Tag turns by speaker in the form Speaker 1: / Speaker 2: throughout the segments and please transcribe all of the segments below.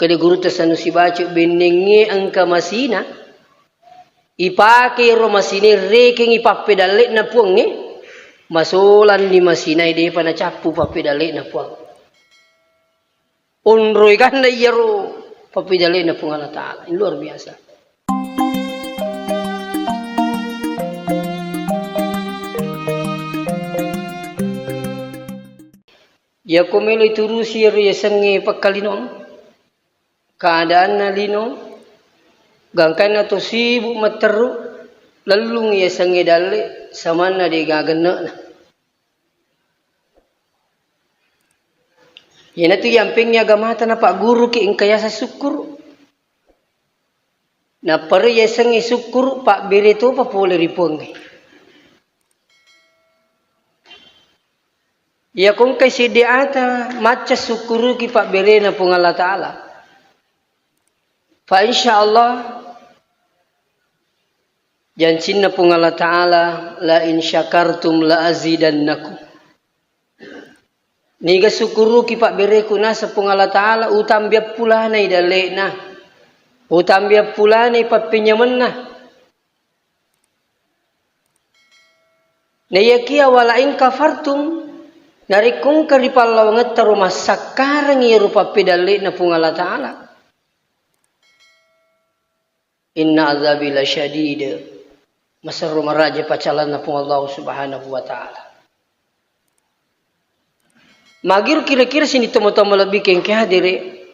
Speaker 1: Kada guru tasanu si baca benenge angka masina. Ipake ro masine reking ipappe dalle na puang masulan ni masina ide pana capu pappe dalle na puang. Unroi kan na yero pappe dalle na puang Allah Taala. Ini luar biasa. Ya komelo iturusi ro ya sange pakalinon. Keadaan na lino. Gangkan na to sibuk materu lalung ya sange dalle samana de gagana na. Yan tu yampingnya gamata na pak guru ki ingkaya sa syukur. Na pare ya sange syukur pak bere to pa pole ripong. Ya kung kay sidi ata matcha syukuru ki pak bere na pong Allah Taala. Fa insyaallah jansin na pong Allah Ta'ala la in syakartum la azidannakum. Niga sukuru ki pak bereku na sa pong Allah Ta'ala utam biap pula na idale na. Utam biap pula na ipapinyaman na. Nayakia wala in kafartum narikung karipalawangat tarumas sakarang irupa pidale na pong Allah Ta'ala. Inna azabi la syadid. Masa rumah raja pacalan na pong Allah Subhanahu wa Ta'ala. Magir kira-kira sini tomo-tomo lebih kengke hadiri.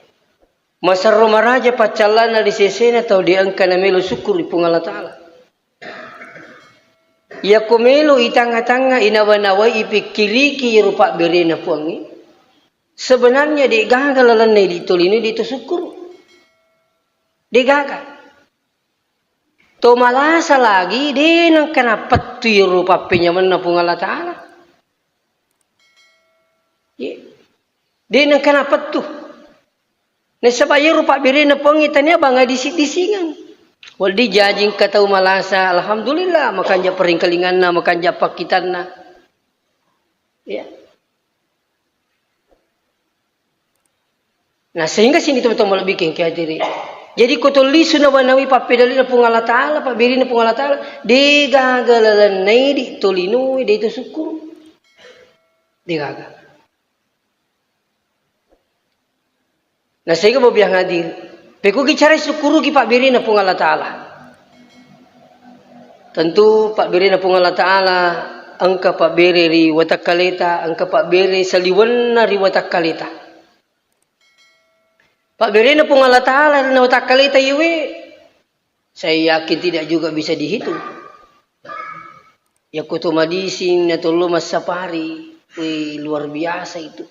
Speaker 1: Masa rumah raja pacalan na disesena atau diangka na melo syukur di pong Allah Ta'ala. Ya kumelo itanga-tanga inawanawai ipikiriki rupa beri na puangi. Sebenarnya di gagalalan na ditulini dito syukur. Di gagal. To malasa lagi di nang kenapa tu rupa pinjaman na pong Allah Ta'ala. Di nang kenapa tu. Nesabaya rupa beri na pong itanya bangga disik-disingan. Wal di jajing katau malasa alhamdulillah makanja peringkalingan na makanja pakitan na. Ya. Nah sehingga sini teman-teman lebih kengki hadiri. Jadi kutuli sunawanawi papedali na pong Allah Ta'ala, pabiri na pong Allah Ta'ala, di gagalalan na di tulinu, di itu syukur. Di gagal. Nah sehingga mau bilang hadir. Peku kicara syukuru ki pabiri na pong Allah Ta'ala. Tentu pabiri na pong Allah Ta'ala, angka pabiri ri watakaleta, angka pabiri saliwan na ri watakaleta. Pak beri na pong Allah Ta'ala na watakalita iwe. Saya yakin tidak juga bisa dihitung. Ya kutumadisin na tulo masapari. Wih, luar biasa itu.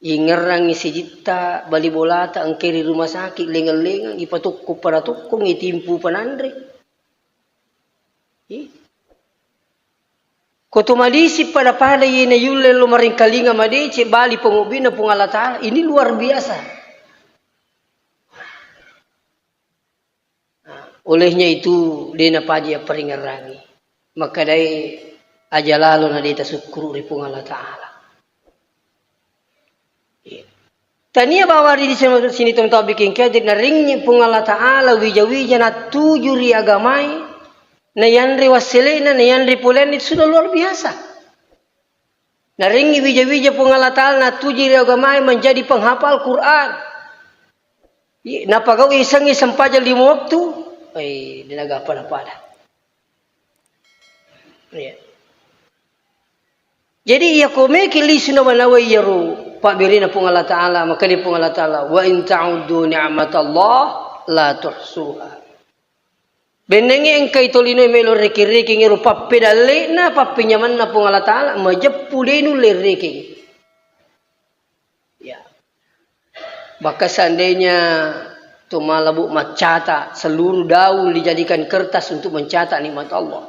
Speaker 1: Ingerang isijita, balibolata, ang kiri rumah sakit, lengang-lengang, ipatukko para tukkong, itimpu panandre. Kutumadisi pada yena yule lumaring kalinga madece, bali pengubi na pong Allah Ta'ala. Ini luar biasa. Olehnya itu dia paja peringarangi. Maka dari aja lalu na dia syukur di pung Allah Ta'ala. Tania bawa di sini teman-teman bikin kadir na ringnya pung Allah Ta'ala wija-wija na tujuh ri agamai na yanri wasilena na yanri pulen itu sudah luar biasa. Na ringnya wija-wija pung Allah Ta'ala na tujuh ri agamai menjadi penghafal Quran. Napagaw isang paja 5 waktu. Ay, dinaga pada. Ya. Jadi ya kome kili sunawanawa yaru pak beri na pong Allah Ta'ala maka di pong Allah Ta'ala wa in ta'uddu ni'matallah la tuhsuha. Benenge engkay tolino melo reki-reki ngiru pappedale na pappinyaman na pong Allah Ta'ala majapulenu lereki. Ya. Maka seandainya malabu mencatat seluruh daun dijadikan kertas untuk mencatat nikmat Allah.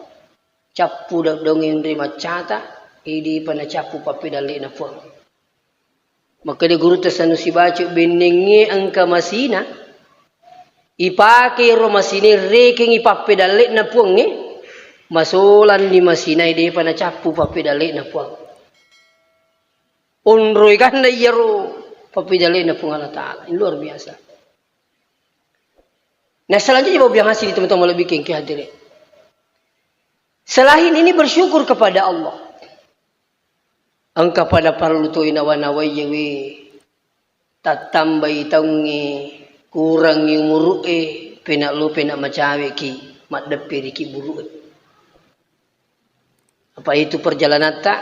Speaker 1: Capu dongeng terima catat, ini pada capu papi dalek na puang. Maka dia guru tasanu si baca benenge angka masina, ipake ro masine reking ipape dalek na puang masulan di masina ide pada capu papi dalek na puang. Unroi kan na yero Papidalin na po Allah Ta'ala. Ini luar biasa. Nah selanjutnya bawa biang hasil teman-teman lebih kengki hadirin. Selain ini bersyukur kepada Allah. Angka pada perlu tu inawanawai jawi. Tatambai taungi kurangi umurue penak lu penak macawe ki mak depiri ki burue. Apa itu perjalanan tak?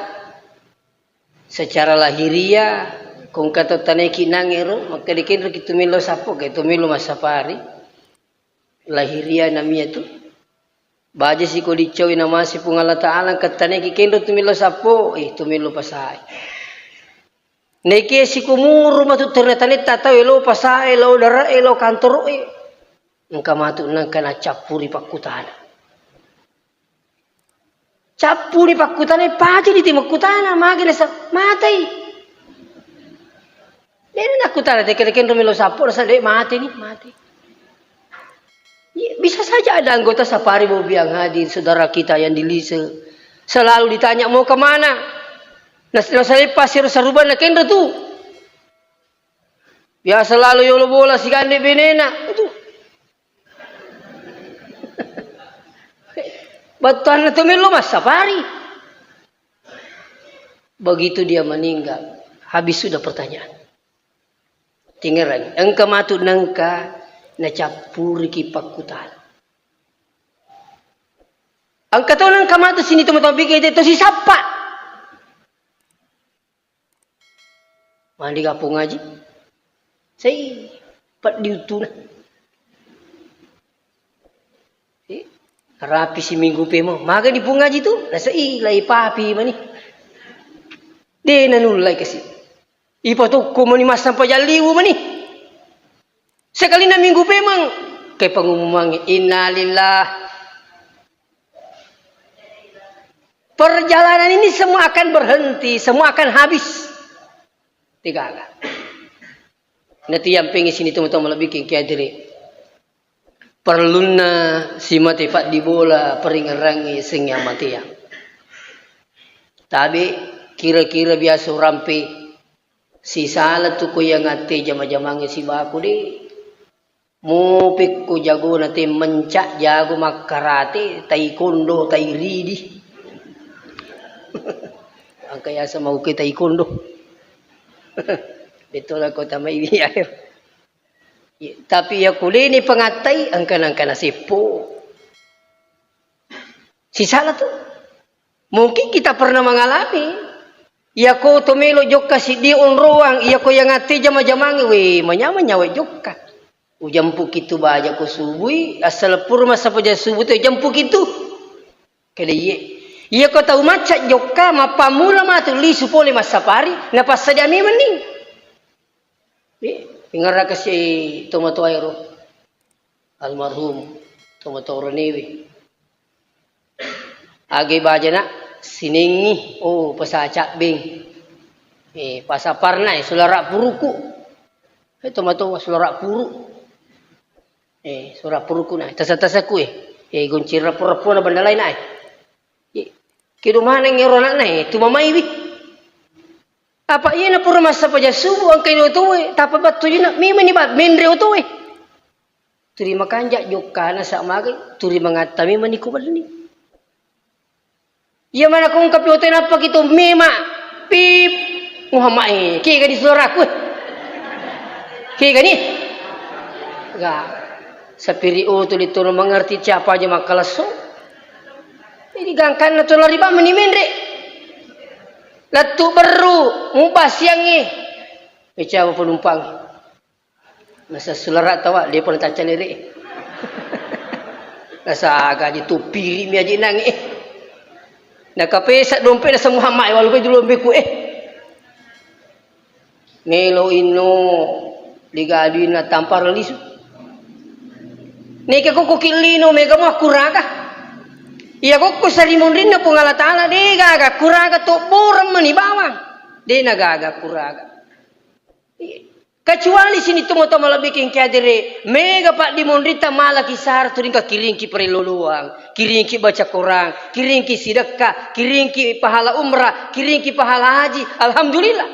Speaker 1: Secara lahiriah kung kata tanai ki nangero maka dikin kita milo sapo ke itu milo masapari. Lahiriah namanya tu. Baja si ko dicoy nama si Allah Ta'ala katane ki kendo tumilo sapo tumilo pasai. Neke si kumuru matu terletane tataw elo pasai elo dara elo kantor engka matu nang kana capuri pakutana. Capuri pakutana pati di timuk kutana magi desa matai. Dene nakutana teke kendo milo sapo rasa dek mati nih mati. Bisa saja ada anggota safari mau biang hadir saudara kita yang di Lise. Selalu ditanya mau kemana. Nah saya pasir saruban na kendo tu. Ya selalu yolo bola si kande benena. Itu. Batuan na tumilo mas safari. Begitu dia meninggal. Habis sudah pertanyaan. Tinggal lagi. Engkau matu nangka. Na capuri ki pakutan. Ang katawanan kamata sini teman-teman pikir itu si sapa. Mandi kapung ngaji. Saya pat diutuna. Rapi si minggu pemo. Maka di pungaji tu rasa ilai papi mani. Dia nanulai kasi. Ipa tu ko mani mas sampai jaliwu mani. Sekali na minggu memang kay pengumuman innalillah. Perjalanan ini semua akan berhenti, semua akan habis. Tiga agak. Nanti yang pengen sini teman-teman lebih kengki adiri. Perluna si mati fat di bola peringerangi sing yang mati ya. Tapi kira-kira biasa rampe si salah tu ko yang ate jama-jamangi si baku deh. Mupik ko jago nanti mencak jago makarate taekwondo tairidi. Ang kaya sa mau kita taekwondo. Dito lang ko tamay biyahe. Tapi ya kulini pangatay ang kanang kanasipo. Si salah tu. Mungkin kita pernah mengalami. Ya ko tumilo jok kasi di unruang. Ya ko yang ati jama-jamangi. We manya-manya jok ka. Ujampu kitu baja ko subui asal purma sapa ja subuh tu jampu kitu kali ye ko tau maca jokka mapamula matu li supole masapari na pasadami maning ingara kasi tomato aero almarhum tomato ronewi agi baja na siningi pasaca bing pasaparna sulara puruku tomato sulara puru surah puruku na tasa-tasaku goncir rapo-rapo na bandalay na kido mana ngero na tu mamay bi apa iya na pura masa pa subu ang kayo to tapa ba tu na mi mani ba menre to turi makanja jokka na sa magay turi mangatami mani ko balni iya mana kung kapyote na pa kito mema pip muhamay ki gani suraku ki gani ga sa pirio tu dito mengerti siapa aja makalaso. Ini gangkan na tulari ba menimendre. Latu baru mubas yang ni. Bicara penumpang. Masa sulara tawa dia pun tak calere. Nasa agak tu piri mi aja nang Nak kapesa dompet na sa Muhammad walaupun dulu beku Nelo ino ligadi na tampar lisu. Nika ko kilino mega mo kuraga. Iya ko sarimun rin na po Allah Ta'ala di gaga kuraga to buram mani bawang. Di nagaga kuraga. Kecuali sini tumo-tumo lebih kaya dire mega pak di mondrita malah kisar tu ringka kiringki pereluluang, kiringki baca Quran, kiringki sedekah, kiringki pahala umrah, kiringki pahala haji. Alhamdulillah.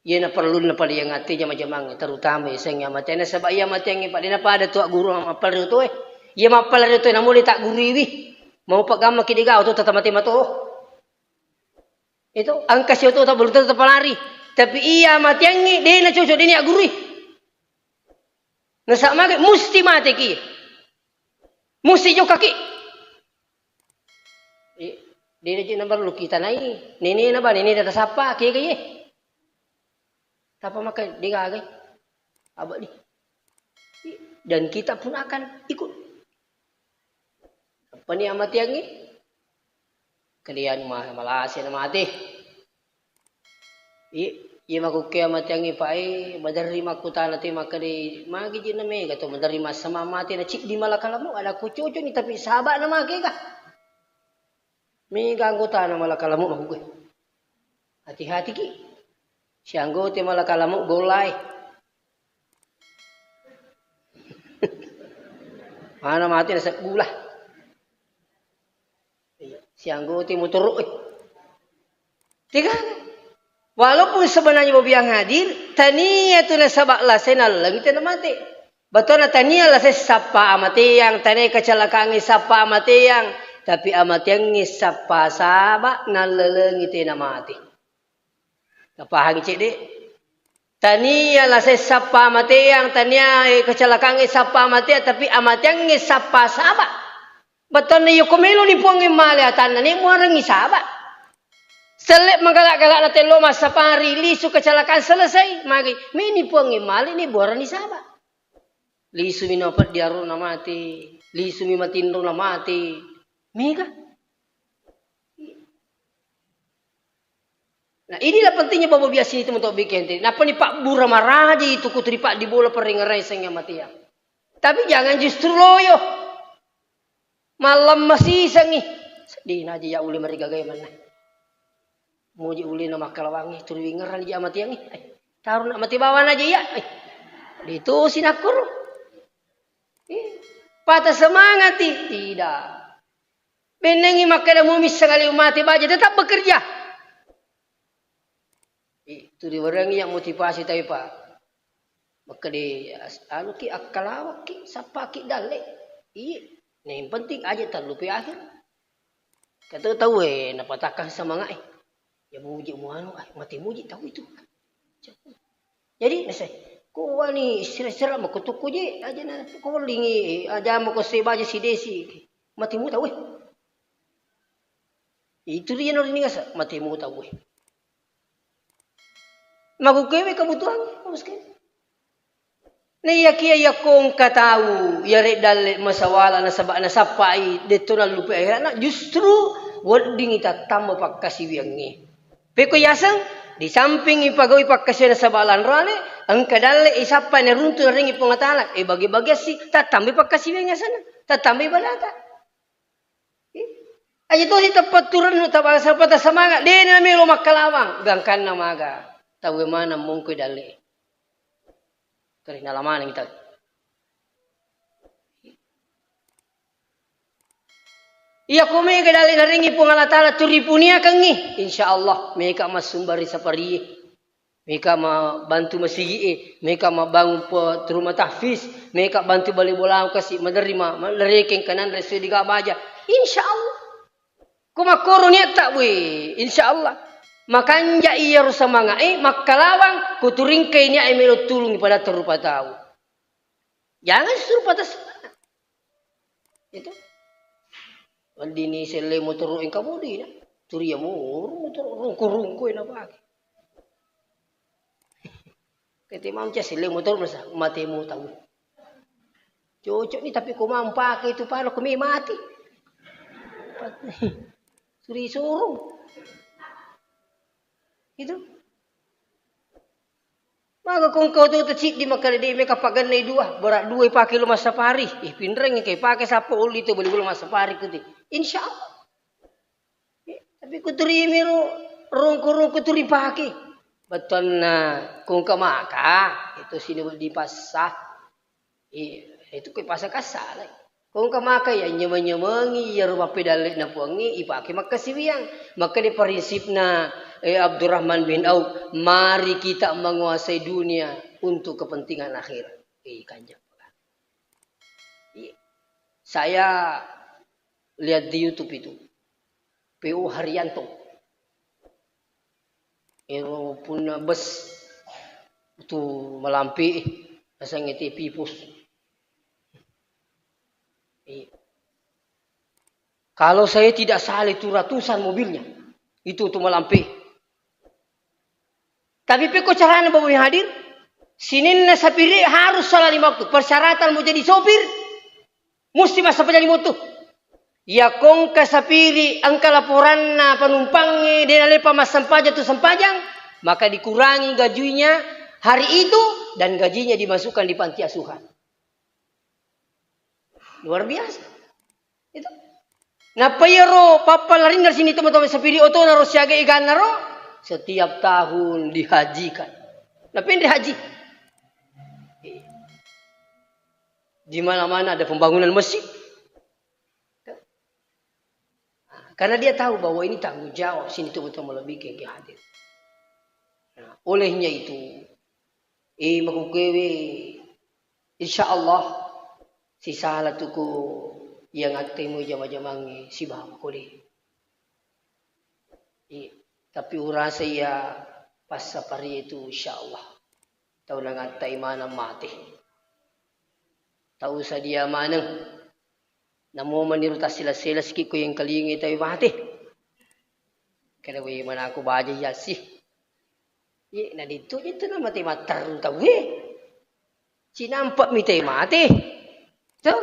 Speaker 1: Ia na perlu na pada yang hati jama-jamang terutama iseng yang mati na sebab ia mati yang ipak dia pada tuak guru mapal tu ia mapal tu namun dia tak guru wi mau pak gamma kidiga tu tetap mati mato itu angkas itu tak belum tetap lari tapi ia mati yang ni dia na cocok dia ni guru na sama mesti mati ki mesti jo kaki dia je nampak lu kita nai nini na ba nini dah sapa ki ki Tapa makan dia gagai. Abad ni. Dan kita pun akan ikut. Apa ni amat yang ni? Kalian malas na mati. Ia maku ke amat yang ni pai menerima kuta nanti makari magi je name kata menerima sama mati na cik di malakalamu ada ku cucu ni tapi sahabat nama ke kah? Mi anggota na malakalamu maku ke. Hati-hati ki. Si anggo ti malah kalamu golai. Mana mati na gula. Si anggo ti motor. Tiga. Walaupun sebenarnya biang hadir, tania tu na sabak la senal lagi tu na mati. Betul na tania la sapa amati yang tania kecelakaan sapa amati yang tapi amati yang sapa sabak na lelengi tu na mati. Kapahagi cik dik. Tania lah saya sapa mati yang tania kecelakaan sapa mati tapi amat yang sapa sahabat. Betul ni yukumelo ni puang imali atan ni muarang sahabat. Selip menggalak-galak na telo masa pari lisu kecelakaan selesai magi mini puang imali ni buaran ni sahabat. Lisu minopat diaru na mati, lisu mi matindong na mati. Mega. Nah inilah pentingnya bawa biasa itu untuk bikin. Napa ni Pak Bura marah aja itu kutri Pak di bola peringerai sehingga mati ya. Tapi jangan justru loyo. Malam masih sengi. Sedih aja ya uli mereka gaya mana. Muji uli nama kalawangi turi wingeran aja mati yang taruh nak mati bawan aja ya. Itu sinakur. Patah semangat tidak. Benengi makanya mumis sekali mati baca tetap bekerja. Itu di orang yang motivasi tapi Pak. Maka di anu ki akalawak ki sapa ki dalek. Yang penting aja terlupi akhir. Kata tahu napatakan semangat ya muji muanu mati muji tahu itu. Jadi saya ko ni sira-sira mo kutuku je aja na ko lingi aja mo ko seba je si desi. Mati mu tahu. Itu dia nori ni gasa mati mu tahu. Magukewe kebutuhan miskin. Niya kiya kong katau yare dal masawala na sabak na sapai dito na lupi na justru wording ita tamo pagkasiwang ni. Peko yasang di samping ipagawi pagkasya na sabalan rale ang kadal isapa na runto ring ipungatalak bagi-bagi si tatambi pagkasiwang sana tatambi balata. Aja to si tapat turun tabal sa pata samaga di na milo makalawang gangkan na maga. Tahu mana mungkin dali. Kerana lama ni kita. Ia kumi ke dali naringi pengalatala turi punia kangi. InsyaAllah mereka masumbari sapari. Mereka ma bantu masigi. Mereka ma bangun rumah tahfiz. Mereka bantu balik bola kasih menerima mereking kanan resi diga baja. InsyaAllah. Kumakoro niat tak we. InsyaAllah. Makanja iya rusa mangai makalawang kuturing kay niya ay may tulong pada terupa tahu. Jangan suruh pada semangat. Itu. Wandi ni sele motor ing kamudi na. Turiya mo motor rungko-rungko na ba. Kati mamcha sele motor masa mati mo tahu. Cocok ni tapi kumampa kay itu para kumi mati. Suri suruh. Itu. Maka kung kau tu cik di makar di mereka pagan na dua, berat dua pakai lu masa pari. Pinreng kay pakai sapo uli tu boleh masa pari kuti. InsyaAllah. Tapi kuturi miru rongko kuturi pakai. Betul na kung kamaka itu sini di pasah. Itu kay pasah kasar. Kung kamakai ya nyemengi ya rupa pedalik na puangi ipake makasiwiang. Maka di prinsip na Abdurrahman bin Auf, mari kita menguasai dunia untuk kepentingan akhirat. Kanjeng. Saya lihat di YouTube itu PU Haryanto. Ero punya bus itu melampi asang itu pipus. Kalau saya tidak salah itu ratusan mobilnya. Itu untuk melampi. Tapi peko caranya bawa yang hadir. Sinin na sapiri harus salah 5 waktu. Persyaratan mau jadi sopir. Mesti masa penjadi motor. Ya kong kasapiri angka laporan na penumpangnya. Dia lepa mas sampajang tu sampajang. Maka dikurangi gajinya hari itu. Dan gajinya dimasukkan di panti asuhan. Luar biasa. Itu. Nah payero papalarin dari sini teman-teman sapiri oto naro siaga ikan naro. Setiap tahun dihajikan. Nah pengen dihaji. Di mana-mana ada pembangunan masjid. Karena dia tahu bahwa ini tanggung jawab sini teman-teman lebih ke hadir. Nah, olehnya itu, makukewe, insya Allah si salah tuku yang atemu jama-jamangi si bawa kode. Tapi urasa ya pas sapari itu insya Allah tahu nang atai mana mati. Tahu sadia manang namo manirutas sila-sila sikiko yang kalingi tayo mati. Kada we mana aku baja ya sih. Na dito na mati matar tahu Cinampak mi tayo mati. So,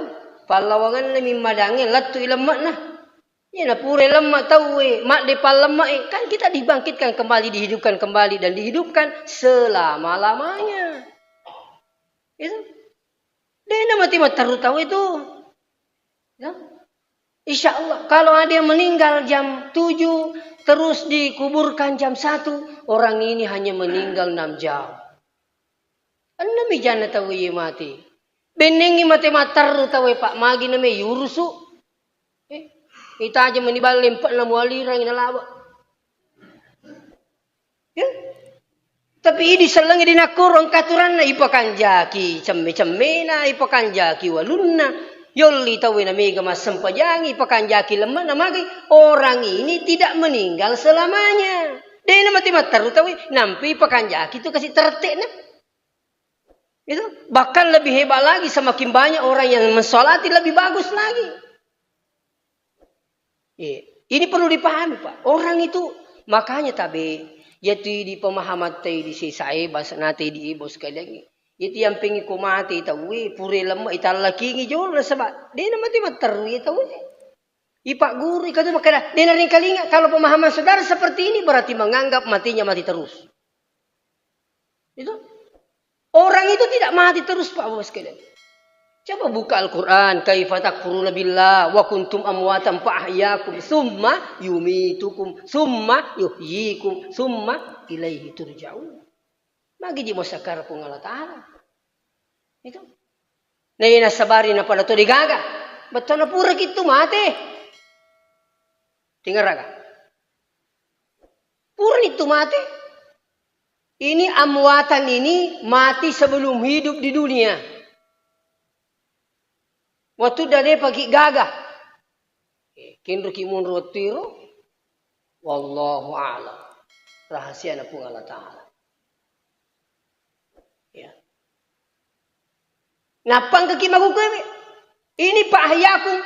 Speaker 1: palawangan na mi madangi latu ilemak na. Na pure lemak tahu mak de palemak kan kita dibangkitkan kembali, dihidupkan kembali dan dihidupkan selama-lamanya. Itu dia mati taruh tahu itu. Ya. Insya Allah kalau ada yang meninggal jam 7 terus dikuburkan jam 1, orang ini hanya meninggal 6 jam. Anda mijana tahu ye mati. Benengi mati taruh tahu Pak magi na me yurusu. Kita aja menibal lempak na mualirang inalaba. Ya. Tapi ini selang di nakurong katuran na ipakan jaki cemme na ipakan jaki walunna yoli tawi na mega masampajang ipakan jaki lemah na magi orang ini tidak meninggal selamanya. Dia na mati taruh tawi nampi ipakan jaki itu kasih tertek na. Itu bahkan lebih hebat lagi, semakin banyak orang yang mensolati lebih bagus lagi. Ini perlu dipahami Pak. Orang itu makanya tabe yaitu di pemahaman tay di sisai bahasa nate di ibu sekalian. Itu yang pengen ko mati tahu pure lemah italaki ngi jol sebab dia mati taruh tahu. Ipak guru kata makanya dia ring kalinga kalau pemahaman saudara seperti ini berarti menganggap matinya mati terus. Itu orang itu tidak mati terus Pak Bapak sekalian. Coba buka Al-Quran. Kaifa takfuruna billah wa kuntum amwatan fa'ahyakum summa yumitukum summa yuhyikum summa ilaihi turja'un. Magi di masakar pong Allah Ta'ala. Itu. Na inasabari na pala to digaga. Ba't na pura gitu mati? Tinggal raga. Pura itu mati. Ini amwatan ini mati sebelum hidup di dunia. Waktu dari pagi gagah. Kinru kimun rotiro. Wallahu a'lam. Rahasia na pong Allah Ta'ala. Ya. Napang kakimagukawi. Ini pahyakum.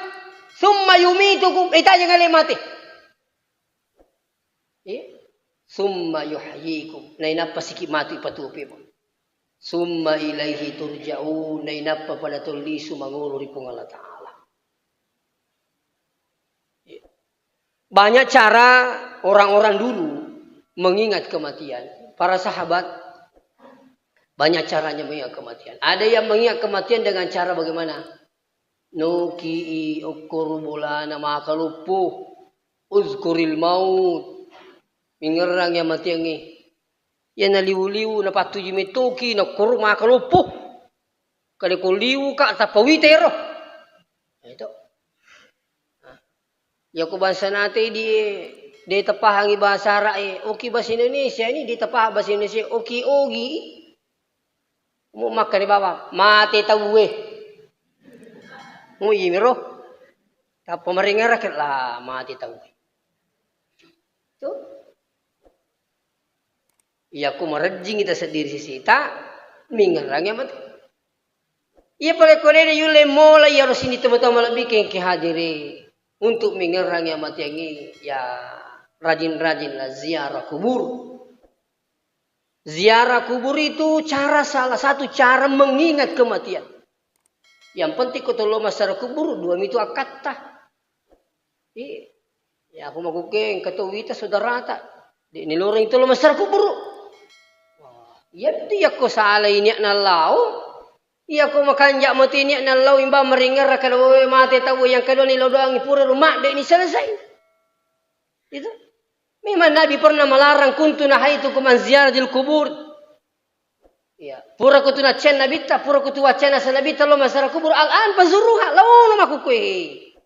Speaker 1: Summa yumitukum. Ita jangan mati. Ya. Summa yuhyikum. Na inapa sikip mati patupi mo. Summa ilaihi turja'un. Na inapa pada tulisu manguluri pong Allah Ta'ala. Ya. Banyak cara orang-orang dulu mengingat kematian. Para sahabat banyak caranya mengingat kematian. Ada yang mengingat kematian dengan cara bagaimana? Nuki'i ukurubulana makalupuh. Uzkuril maut. Mingerang yang mati yang ini. Yan naliw-liw na patuji metoki na kuru makalupuh. Kali ko liw ka tapawitero. Ito. Ya ko bangsa natin di tapahangi bahasa Arak oki bahasa Indonesia ini di tapah bahasa Indonesia oki ogi. Mo makan di bawah mati tahu Mo yimiro. Ta pemaringan rakyat lah mati tahu. Tuh. Ya ko marajing kita sendiri sisi ta mingarang ya mati. Iya pada kore yule mola ya harus ini teman-teman lebih ke hadiri. Untuk mengerang yang mati ini, ya rajin-rajinlah ziarah kubur. Ziarah kubur itu salah satu cara mengingat kematian. Yang penting kalau masyarakat kubur, dua itu akata. Ya aku mau kukeng, ketawita saudara tak. Di niloreng itu lo masyarakat kubur. Ya dia ko salah ini na lau. Iya ko makanjak mati ni na law imba meringar kalau mati tahu yang kedua ni lo doang pura rumah dek ni selesai. Itu. Memang Nabi pernah melarang kuntu nahaitu kum an ziyaratil kubur. Iya, pura kutu na chen Nabi ta pura kutu wacana sa Nabi ta lo masyarakat kubur al-an pazuruha lawo maku kuih.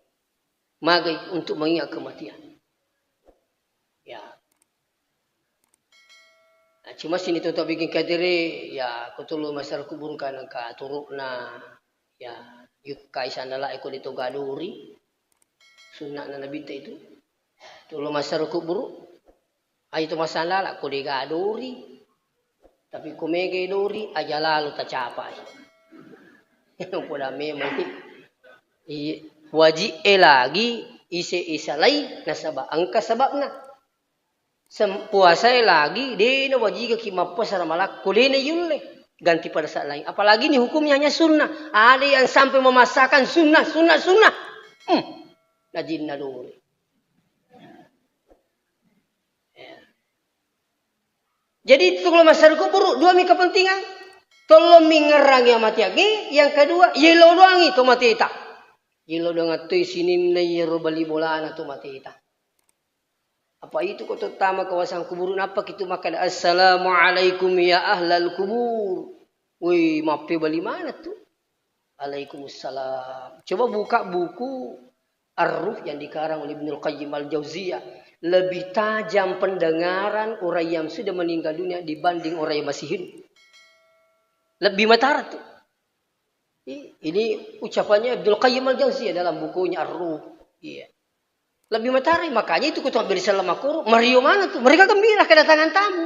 Speaker 1: Magai untuk mengingat kematian. Ya. Cuma sini tetap bikin kadiri ya kutulu masyarakat kubur kan ka turukna ya yuk kaisana la eko dito galuri sunnah na nabi itu tulo masyarakat kubur ay itu masalah la ko di galuri tapi kumege duri aja lalu ta capai yang pula memang wajib lagi ise lai nasaba angka sebabna puasa lagi dia na wajiga kimapos sa malak kulina yun ganti pada saat lain apalagi nih hukumnya hanya sunnah ada yang sampai memasakkan sunnah najin na duri jadi itu kalau masyarakat kubur dua mi kepentingan tolong mengerang yang mati lagi yang kedua yelo doang itu mati ita yelo doang tu sini na yero bali bolana tu mati ita. Apa itu kau terutama kawasan kuburan apa kita makan assalamualaikum ya ahlal kubur. Wih, mape bali mana tuh? Waalaikumsalam. Coba buka buku Ar-Ruh yang dikarang oleh Ibnul Qayyim Al-Jauziyah. Lebih tajam pendengaran orang yang sudah meninggal dunia dibanding orang yang masih hidup. Lebih matara tuh. Ini ucapannya Ibnul Qayyim Al-Jauziyah dalam bukunya Ar-Ruh. Iya. Lebih matahari, makanya itu kutu beri salam makuru. Mario mana tuh? Mereka gembira kedatangan tamu.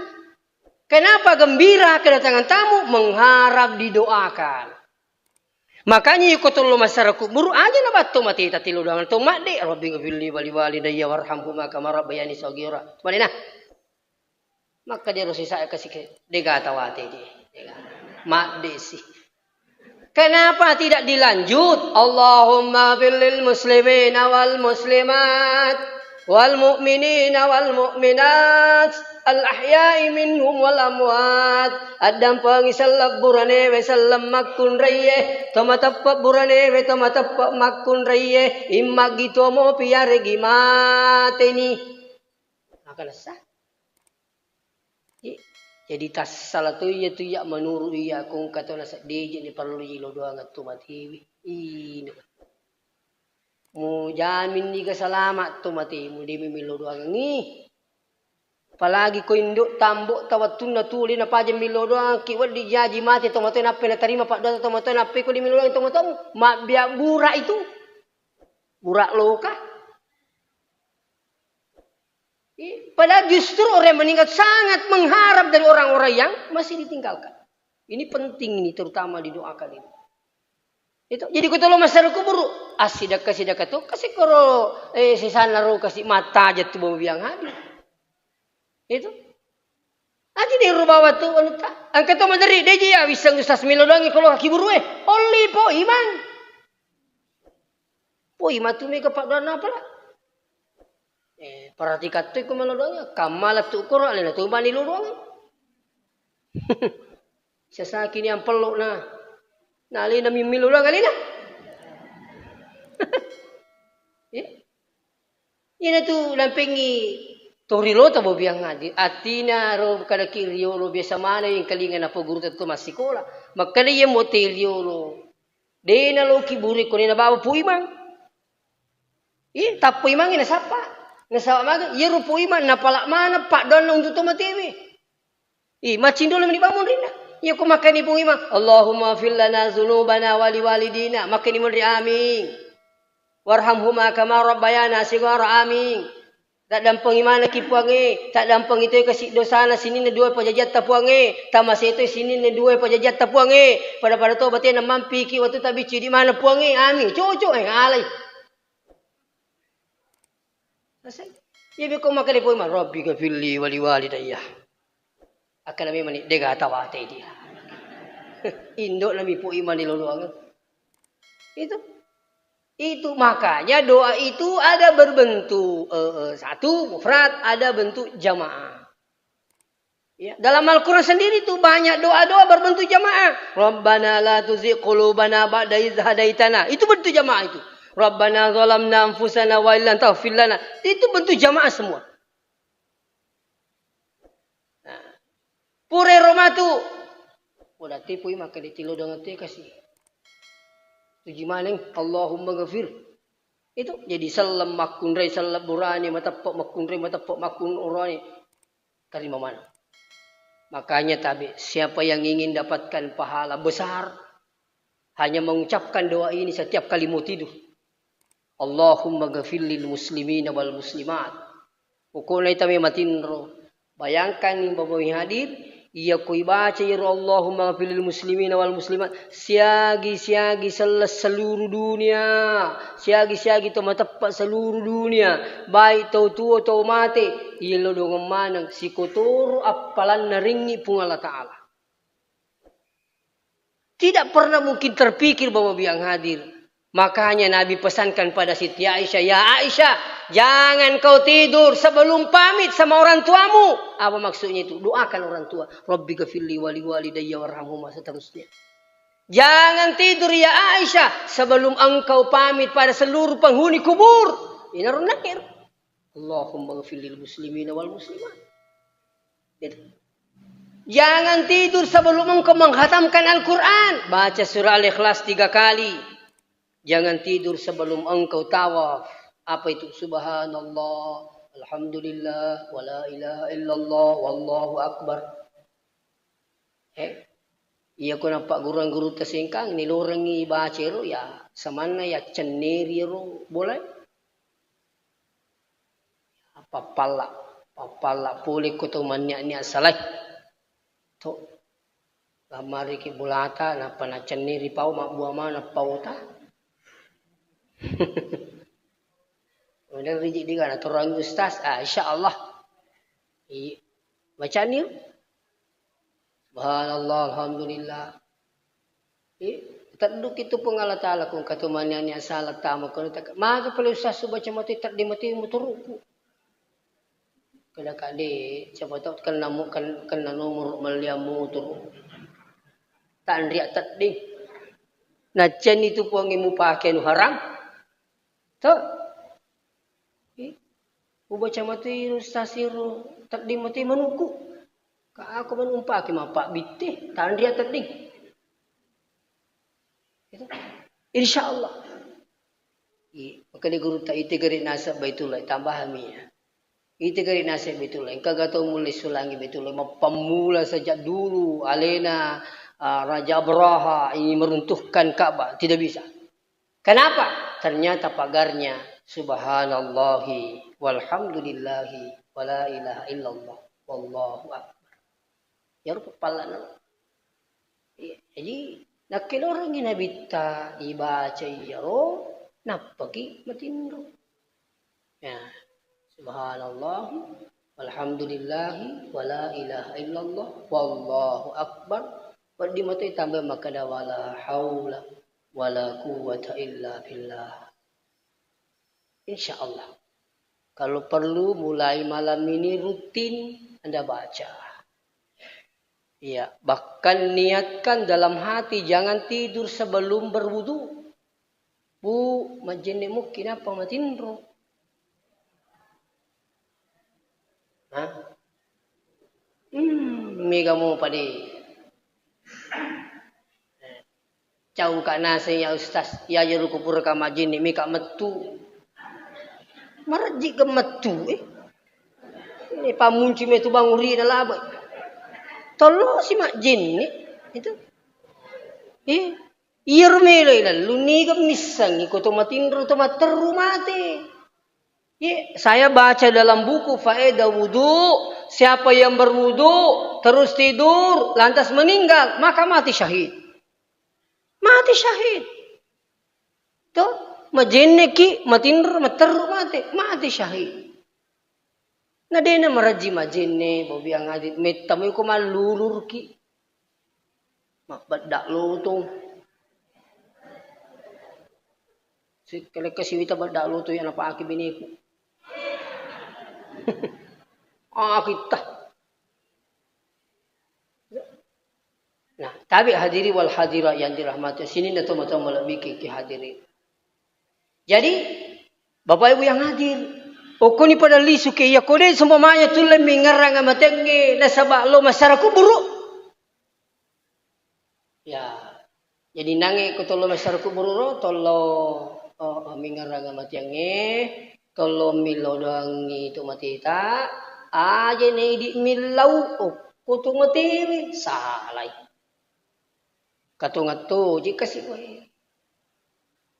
Speaker 1: Kenapa gembira kedatangan tamu? Mengharap didoakan. Makanya ikut lo masyarakat kubur aja na batu mati tatilu dengan tomat deh. Rabbi ghfirli wa li walidayya warhamhuma kama rabbayani shaghira. Mana? Maka dia harus saya kasih dega tawate dia. Mak desi. Kenapa tidak dilanjut? Allahumma fil muslimin wal muslimat wal mu'minin wal mu'minat al ahya'i minhum wal amwat adam pangisal burane we sallam makun rayye tomatappa burane we tomatappa makun rayye imma gitu mo piare gimateni akan sah. Jadi tas salah tu ya menurut ya kung kata nasa DJ ni perlu jilo doang tu mati ini. Mu jamin ni kesalamat tu mati mu di milo doang ni. Apalagi ko induk tambok tawatun na tuli na pajem milo doang kiwat di jaji mati tu mati nape na terima pak doang tu mati nape ko di milo doang tu mati mak biak burak itu. Burak loka. Padahal justru orang yang meninggal sangat mengharap dari orang-orang yang masih ditinggalkan. Ini penting ini terutama didoakan ini. Itu jadi kita lo masyarakat kubur asidak tu kasih koro sisana ro kasih mata aja tu bawa biang hadir. Itu. Nanti di rumah waktu wanita. Angkat tu mandiri dia je ya bisa ustaz milo doang kalau kaki buru Oli po iman. Po iman tu mereka pak dana apa lah. Perhatikan tu ko malodong kamalat tu Quran na tu bani lodong. Sasaki ni ang pelok na. Nali na mimilo lang gali na. Ina tu lampingi torilo ta bobiang ngadi. Atina ro kada kirio ro biasa mana yung kalingan na paguru tat ko masikola. Makali yung motelio ro. De na lo kiburi ko ni na bawa puimang. Tapoi mangi nasapa. Nasawa mangi yerupo iman napalak mana pak don untuk tomatewi. Macin dulu ni bangun rina. Iya ko makan ibu iman. Allahumma fil lana dzunubana wa liwalidina. Makan imun ri amin. Warhamhuma kama rabbayana sighara amin. Tak dampang imana kipuange, tak dampang itu kasih dosa na sini na dua pajajat tapuange, tamas itu sini na dua pajajat tapuange, pada to batin na mampi ki waktu tabi di mana puange, amin, cucu alay. Selesai. Ya biko makali po man, Rabbi gafirli wali walidayya. Akan namin mani dega tawate dia. Indo nami po iman niluluangan. Itu makanya doa itu ada berbentuk satu mufrad, ada bentuk jamaah. Ya, dalam Al-Quran sendiri itu banyak doa-doa berbentuk jamaah. Rabbana la tuzigh qulubana ba'da idh hadaitana. Itu bentuk jamaah itu. Rabbana zalamna anfusana wa illam taghfir lana. Itu bentuk jamaah semua. Nah. Pure romatu. Udah tipu maka ditilo dengan te kasih. Tuji maning Allahumma ghafir. Itu jadi salam makun rai salam burani matapok makun rai matapok makun urani. Terima mana? Makanya tabi siapa yang ingin dapatkan pahala besar hanya mengucapkan doa ini setiap kali mau tidur. Allahumma ghafir lil muslimina wal muslimat. Pokoknya tami matinro. Bayangkan nih Bapak hadir. Ia koi baca ya Allahumma ghafir lil muslimina wal muslimat siagi-siagi seluruh dunia, siagi-siagi to matapat seluruh dunia, baik tau tua tau mati, ilo dong manang si kotor apalan naringi pun Allah Ta'ala. Tidak pernah mungkin terpikir bahwa yang hadir. Makanya Nabi pesankan pada Siti Aisyah, ya Aisyah, jangan kau tidur sebelum pamit sama orang tuamu. Apa maksudnya itu? Doakan orang tua. Rabbi ghafirli wali walidayya warhamhuma seterusnya. Jangan tidur ya Aisyah sebelum engkau pamit pada seluruh penghuni kubur. Ini nakir. Allahumma ghafirlil muslimina wal muslimat. Jangan tidur sebelum engkau menghatamkan Al-Quran. Baca surah Al-Ikhlas 3 kali. Jangan tidur sebelum engkau tawaf. Apa itu? Subhanallah, alhamdulillah, wa la ilaha illallah, wallahu akbar. Iya ko nampak guru tersingkang, nilurengi baca ro ya. Samana ya ceneri ro, boleh? Papala puli ko to manya salah. To. Lamari ki bulata na pana ceneri pau mak buah mana pau ta. Kemudian rijik dia nak orang ustaz, insya-Allah. Baca ni. Subhanallah, alhamdulillah. Taduk itu pun Allah Ta'ala kung katumannya ni salat tama ko tak. Maka pala ustaz baca mati tak dimati muturuku. Kada kade, siapa tahu kan nomor meliamu turuk. Tak riak tading. Nah, cen itu pun ngimu pakai nu haram. Tuh. Baca mati ustasiru tak dimati manuku. Ka aku menumpa ke mapak bitih tan dia tadi. Insyaallah. Maka di guru tak itu gari nasab baitullah tambah ya. Itu gari nasab baitullah. Engkau gatau mulai sulangi baitullah. Pemula sejak dulu alena Raja Abraha ini meruntuhkan Ka'bah tidak bisa. Kenapa? Ternyata pagarnya subhanallahi walhamdulillahi wala ilaha illallah wallahu akbar. Ya rupa palana. Jadi nak orang yang nabita dibaca ya ro napaki matindro. Ya. Subhanallahi walhamdulillahi wala ilaha illallah wallahu akbar. Di mata tambah maka dah wala haula wala quwwata illa billah. InsyaAllah. Kalau perlu mulai malam ini rutin Anda baca. Ya, bahkan niatkan dalam hati jangan tidur sebelum berwudu. Bu, majene mungkin apa matindro? Hah? Mega mau pade. Cau kak nasi ya ustaz, ya jeru kupur ka majene mika metu. Maraji gemet tu Ini pamunci metu banguri na labay. Tolo si mak jin ni. Itu. Irmelo ilan lunigam nisang iko tomatindro tomateru mati. Saya baca dalam buku faedah wudu, siapa yang berwudu terus tidur lantas meninggal maka mati syahid. Mati syahid. Tuh, majenne ki matindro materu mati syahid. Na dena maraji majenne bobi ang adit metamu ko malulur ki. Makbadak lo to. Si kale kasi wita badak lo to yan apa aki biniku. Kita. Nah, tapi hadiri wal hadira yang dirahmati sini na toma-toma lebih ki hadiri. Jadi Bapak Ibu yang hadir, okoni pada lisu ke ya kode sempamanya tulen mengerang amatenge na sabak lo masyarakat buruk. Ya. Jadi nange ko tolo masyarakat buruk tolo mengerang amatenge tolo milodangi tu matita aja ne di milau kutu mati salai. Katungat tu jika si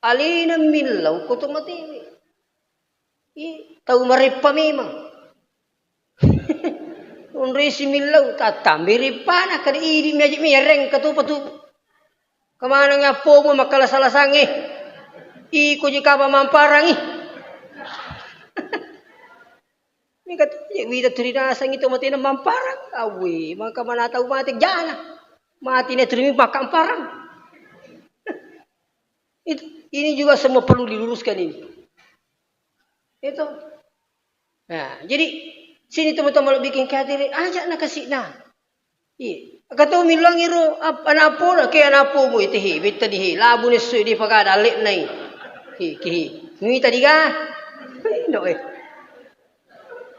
Speaker 1: alina milau kutu mati. Tahu maripa memang. Unri si milau tatam miripa na kadi idi mi mireng katu patu. Kemana ngapo mo makalasalasang Iko jika pa mamparang Ni katu wida turinasang ito mati na mamparang. Awi maka manataw mati jana. Mati na turimi makamparang. Ini juga semua perlu diluruskan ini. Itu. Nah, jadi sini teman-teman bikin khawatir, ajak nak kasih na. Kata milang iro anapo na kaya anapo mo itihi, bita dihi, labo ni suy di pagada lit nai. Kihi. Ngui tadi ka? No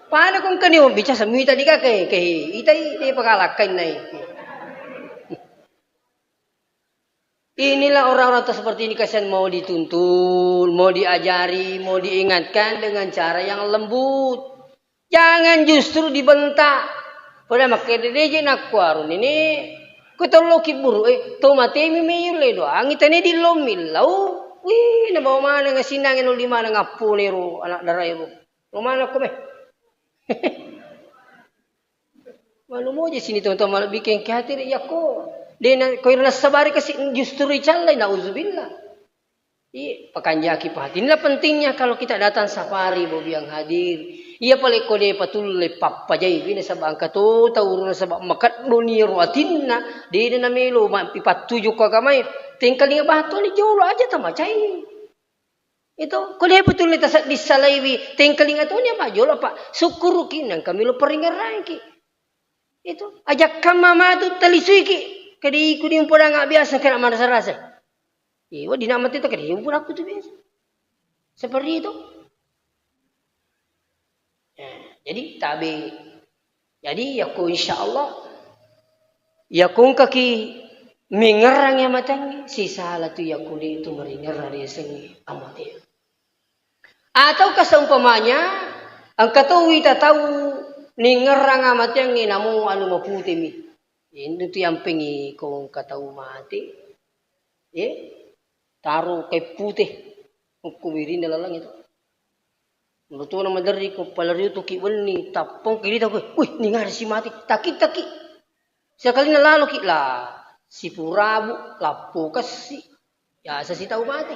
Speaker 1: Paano kung kanyo bicara sa ngui tadi ka kay itay di pagalakan nai. Inilah orang-orang seperti ini kasihan mau dituntun, mau diajari, mau diingatkan dengan cara yang lembut. Jangan justru dibentak. Pada makanya nak kuarun ini kutolo kiburu to mati mi meyule do. Angita ni dilomil lau. Wih, na bawa mana ngasinangin uli mana ngapu ro anak darai ro. Mana ko me? Malu mo je sini teman-teman bikin khawatir ya ko. Dia kau nak sabari kasi justru icalai nauzubillah. Pakanjaki pahati. Inilah pentingnya kalau kita datang safari bobi yang hadir. Ia paling kode patul lepap pajai bina sabang kato tauruna sabang makat doni ruatinna. Dia na melo pipat tujuh ka kamay. Tingkalinga bato ni jolo aja tamacai. Itu kode patul ni tasak disalaiwi. Tingkalinga to ni apa jolo pak. Syukurukin yang kami lo peringaran ki. Itu ajak kamama tu talisui ki. Kadi ikut yang pura nggak biasa kena mana rasa. Iya, di nama itu kadi yang pura aku tu biasa. Seperti itu. Jadi tabi. Jadi ya ku insya Allah. Ya ku kaki mengerang yang matang. Sisa lah tu ya ku itu meringerang dia sengi amati. Atau keseumpamanya, angkat tahu kita tahu ningerang amat yang ni namu anu maputi mi. Itu tu yang pengi kong katau mati. Taruh kay putih. Kumirin dalalang itu. Menurut tu nama dari ko palariu tu kiwal ni tapong kiri tahu. Wih, ni ngari si mati. Taki. Sekali na lalo ki lah. Si purabu lapo kasi. Ya sa si tahu mati.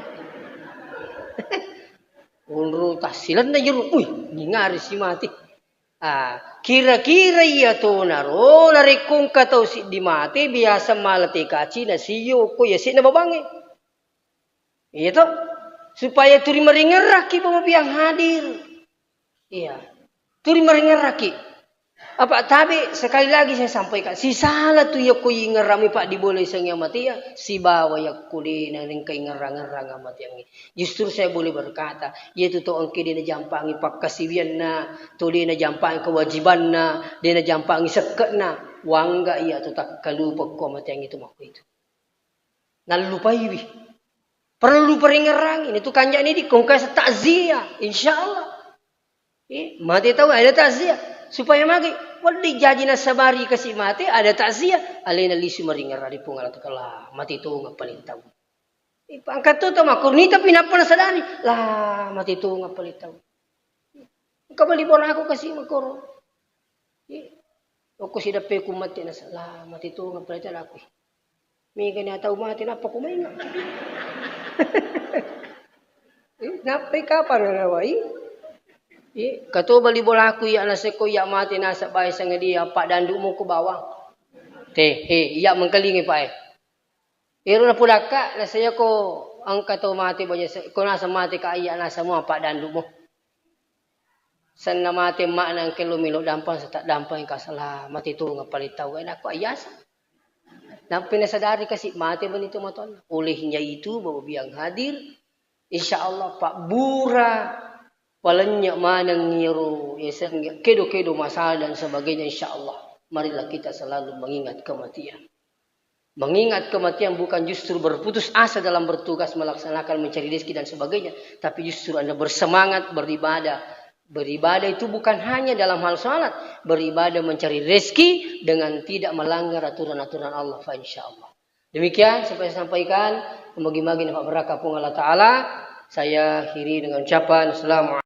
Speaker 1: Unru tasilan na juru. Wih, ni ngari si mati. Kira-kira iya to naro narikong kataw si di mati biasa malati kaci na siyo ko yasi na babangi. Iya to supaya turi maringeraki pamabiang hadir. Iya. Turi maringeraki. Apa tabi sekali lagi saya sampaikan si salah tu ya ko ingerami pak diboleh sang yang mati ya si bawa ya kuli na ring kay ngerang-ngerang amat yang ini. Justru saya boleh berkata yaitu to angke dia na jampangi pak kasiwian na to dia na jampangi kewajiban na dia na jampangi seket na wangga iya to tak kalupa ko amat yang itu mako itu. Nalupai wi. Perlu peringerang ini tu kanjak ni di kongkai takziah insyaallah. Mati tahu ada takziah. Supaya magi wali jaji nasabari kasih mati ada takziah. Alena lisu maringar di pungal takala mati tu ngapalit tahu. Pangkat tu makur ni tapi napa nasadari lah mati tu ngapalit tahu. Kabali bola aku kasih makor. Ako si dape ko mati na lah mati tu ngapalit aku. May kanya tahu mati napa kumain. Napay ka pa na nawai. Kato bali bola aku ya nasa ko ya mati nasa bahay sa nga dia pa dandu mo ko bawang. Iya mangkalingi pa Iro na pula ka na saya ko ang kato mati ba ko nasa mati ka iya nasa mo pa dandu mo. San na mati ma ng kilomilo dampan sa dampan ka sala mati tu nga palitaw ay nako ayasa. Nang pinasadari kasi mati ba nito maton? Ulihnya itu bababiyang hadir. Insyaallah Pak Bura walanya manang ngiro kedo-kedo masalah dan sebagainya insyaallah. Marilah kita selalu mengingat kematian. Mengingat kematian bukan justru berputus asa dalam bertugas melaksanakan mencari rezeki dan sebagainya, tapi justru Anda bersemangat beribadah. Beribadah itu bukan hanya dalam hal salat, beribadah mencari rezeki dengan tidak melanggar aturan-aturan Allah fa insyaallah. Demikian sampai saya sampaikan, bagi-bagi nafas berkah pun Allah Taala. Saya akhiri dengan ucapan assalamualaikum.